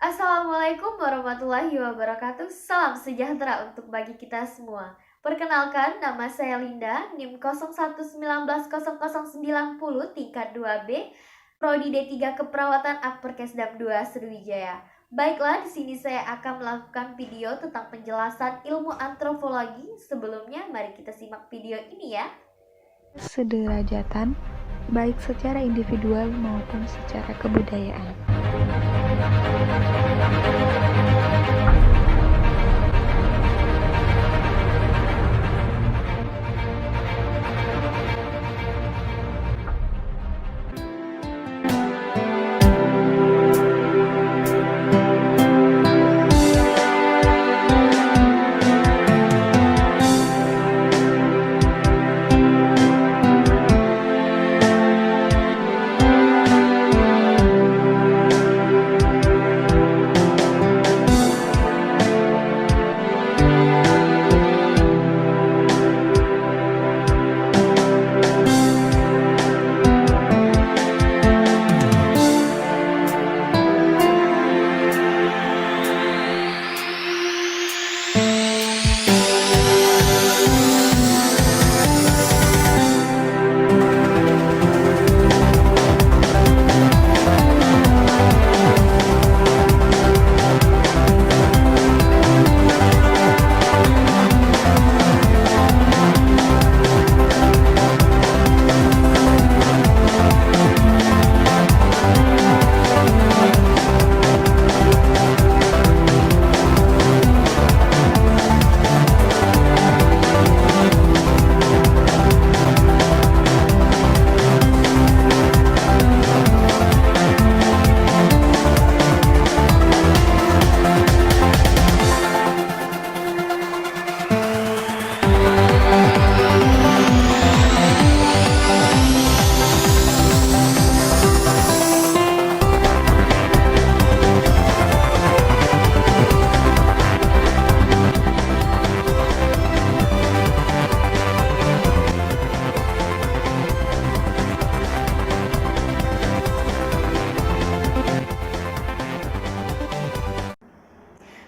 Assalamualaikum warahmatullahi wabarakatuh. Salam sejahtera untuk bagi kita semua. Perkenalkan, nama saya Linda, NIM 01190090 tingkat 2B, Prodi D3 Keperawatan Akperkesdam 2 Sriwijaya. Baiklah, di sini saya akan melakukan video tentang penjelasan ilmu antropologi. Sebelumnya, mari kita simak video ini ya. Sederajatan, baik secara individual maupun secara kebudayaan.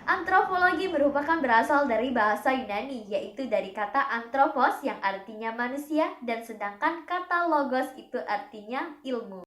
Antropologi merupakan berasal dari bahasa Yunani, yaitu dari kata anthropos yang artinya manusia, dan sedangkan kata logos itu artinya ilmu.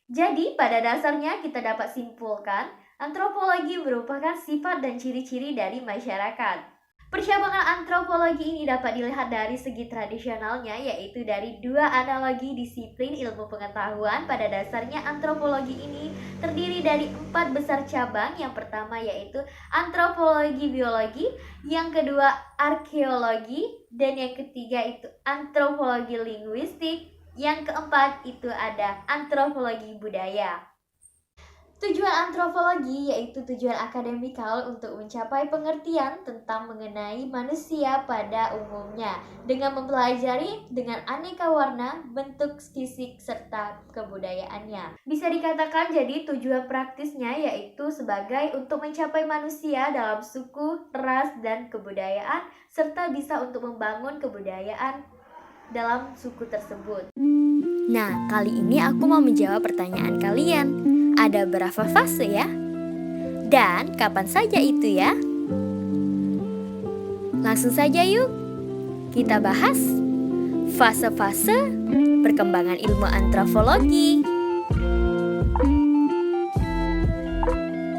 Jadi, pada dasarnya kita dapat simpulkan, antropologi merupakan sifat dan ciri-ciri dari masyarakat. Percabangan antropologi ini dapat dilihat dari segi tradisionalnya, yaitu dari dua analogi disiplin ilmu pengetahuan. Pada dasarnya antropologi ini terdiri dari 4 besar cabang. Yang pertama yaitu antropologi biologi, yang kedua arkeologi, dan yang ketiga itu antropologi linguistik, yang keempat itu ada antropologi budaya. Tujuan antropologi yaitu tujuan akademikal untuk mencapai pengertian tentang mengenai manusia pada umumnya dengan mempelajari dengan aneka warna, bentuk fisik, serta kebudayaannya. Bisa dikatakan jadi tujuan praktisnya yaitu sebagai untuk mencapai manusia dalam suku, ras, dan kebudayaan, serta bisa untuk membangun kebudayaan dalam suku tersebut. Nah, kali ini aku mau menjawab pertanyaan kalian. Ada berapa fase ya? Dan kapan saja itu ya? Langsung saja yuk, kita bahas fase-fase perkembangan ilmu antropologi.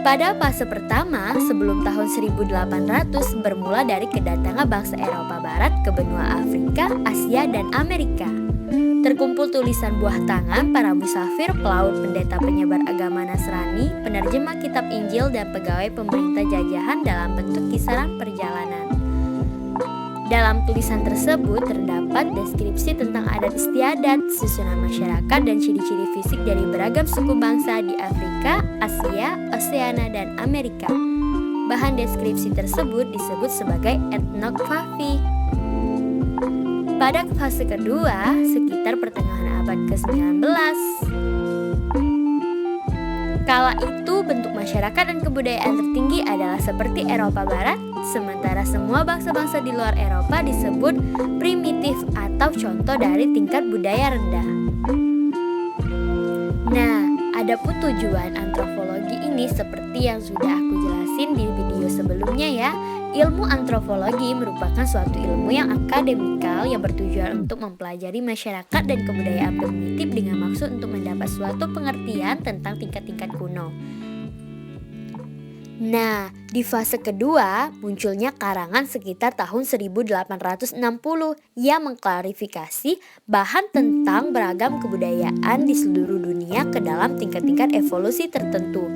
Pada fase pertama, sebelum tahun 1800 bermula dari kedatangan bangsa Eropa Barat ke benua Afrika, Asia, dan Amerika. Terkumpul tulisan buah tangan para musafir, pelaut, pendeta penyebar agama Nasrani, penerjemah kitab Injil, dan pegawai pemerintah jajahan dalam bentuk kisaran perjalanan. Dalam tulisan tersebut terdapat deskripsi tentang adat istiadat, susunan masyarakat, dan ciri-ciri fisik dari beragam suku bangsa di Afrika, Asia, Oseania, dan Amerika. Bahan deskripsi tersebut disebut sebagai etnografi. Pada fase kedua, sekitar pertengahan abad ke-19, kala itu bentuk masyarakat dan kebudayaan tertinggi adalah seperti Eropa Barat, sementara semua bangsa-bangsa di luar Eropa disebut primitif atau contoh dari tingkat budaya rendah. Nah, adapun tujuan antropologi ini ini seperti yang sudah aku jelasin di video sebelumnya ya. Ilmu antropologi merupakan suatu ilmu yang akademikal yang bertujuan untuk mempelajari masyarakat dan kebudayaan primitif dengan maksud untuk mendapat suatu pengertian tentang tingkat-tingkat kuno. Nah, di fase kedua munculnya karangan sekitar tahun 1860 yang mengklarifikasi bahan tentang beragam kebudayaan di seluruh dunia ke dalam tingkat-tingkat evolusi tertentu.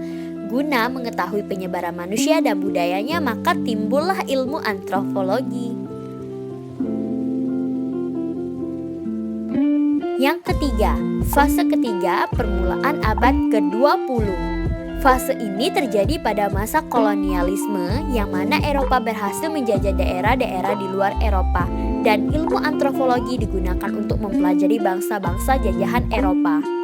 Guna mengetahui penyebaran manusia dan budayanya, maka timbullah ilmu antropologi. Yang ketiga, fase ketiga permulaan abad ke-20. Fase ini terjadi pada masa kolonialisme yang mana Eropa berhasil menjajah daerah-daerah di luar Eropa dan ilmu antropologi digunakan untuk mempelajari bangsa-bangsa jajahan Eropa.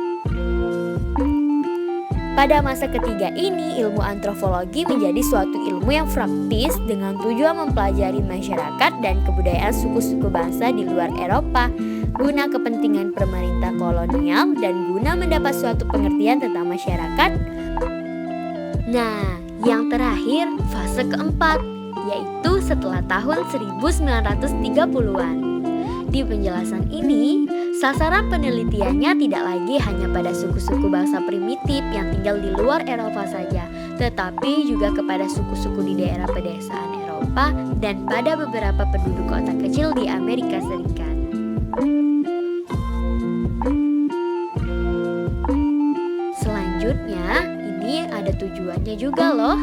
Pada masa ketiga ini, ilmu antropologi menjadi suatu ilmu yang praktis dengan tujuan mempelajari masyarakat dan kebudayaan suku-suku bangsa di luar Eropa guna kepentingan pemerintah kolonial dan guna mendapat suatu pengertian tentang masyarakat. Nah, yang terakhir fase keempat, yaitu setelah tahun 1930-an. Di penjelasan ini, sasaran penelitiannya tidak lagi hanya pada suku-suku bangsa primitif yang tinggal di luar Eropa saja, tetapi juga kepada suku-suku di daerah pedesaan Eropa dan pada beberapa penduduk kota kecil di Amerika Serikat. Selanjutnya, ini ada tujuannya juga loh.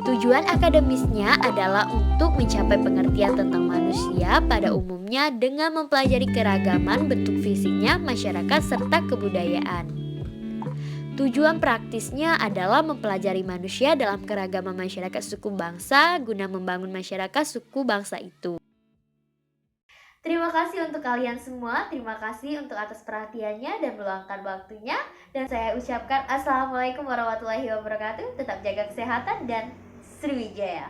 Tujuan akademisnya adalah untuk mencapai pengertian tentang manusia pada umumnya dengan mempelajari keragaman bentuk fisiknya, masyarakat, serta kebudayaan. Tujuan praktisnya adalah mempelajari manusia dalam keragaman masyarakat suku bangsa guna membangun masyarakat suku bangsa itu. Terima kasih untuk kalian semua, terima kasih untuk atas perhatiannya dan meluangkan waktunya. Dan saya ucapkan Assalamualaikum warahmatullahi wabarakatuh. Tetap jaga kesehatan dan Sriwijaya.